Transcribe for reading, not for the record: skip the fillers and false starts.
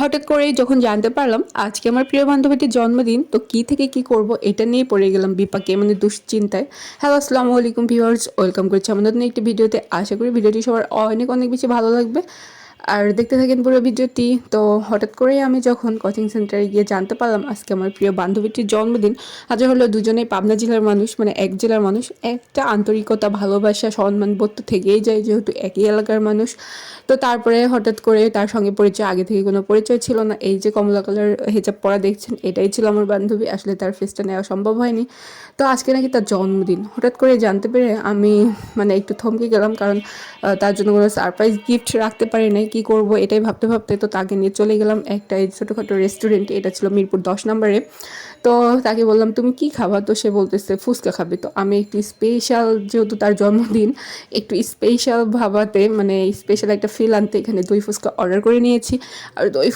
হঠাৎ করেই যখন জানতে পারলাম আজকে আমার প্রিয় বান্ধবীটির জন্মদিন, তো কি থেকে কি করব এটা নিয়ে পড়ে গেলাম বিপাকে, মানে দুশ্চিন্তায়। হ্যালো, আসসালামু আলাইকুম ভিউয়ার্স, ওয়েলকাম করছি আমাদের নতুন একটি ভিডিওতে। আশা করি ভিডিওটি সবার অনেক অনেক বেশি ভালো লাগবে আর দেখতে থাকেন পুরো ভিডিওটি। তো হঠাৎ করেই আমি যখন কোচিং সেন্টারে গিয়ে জানতে পারলাম আজকে আমার প্রিয় বান্ধবীটির জন্মদিন। আজ হলো দুজনেই পাবনা জেলার মানুষ, মানে এক জেলার মানুষ। একটা আন্তরিকতা, ভালোবাসা, সম্মানবোধ তো থেকেই যায় যেহেতু একই এলাকার মানুষ। তো তারপরে হঠাৎ করে তার সঙ্গে পরিচয়, আগে থেকে কোনো পরিচয় ছিল না। এই যে কমলা কালার হিজাব পরা দেখছেন, এটাই ছিল আমার বান্ধবী। আসলে তার ফেসটা নেওয়া সম্ভব হয়নি। তো আজকে নাকি তার জন্মদিন, হঠাৎ করে জানতে পেরে আমি মানে একটু থমকে গেলাম, কারণ তার জন্য কোনো সারপ্রাইজ গিফট রাখতে পারি নাই। কী করব এটাই ভাবতে ভাবতে তো তাকে নিয়ে চলে গেলাম একটা এই ছোটোখাটো রেস্টুরেন্টে। এটা ছিল মিরপুর 10 নম্বরে। তো তাকে বললাম তুমি কি খাবা, তো সে বলতেছে ফুচকা খাবে। তো আমি একটু স্পেশাল, যেহেতু তার জন্মদিন, একটু স্পেশাল ভাবাতে, মানে স্পেশাল একটা ফিল আনতে এখানে দই ফুচকা অর্ডার করে নিয়েছি। আর দই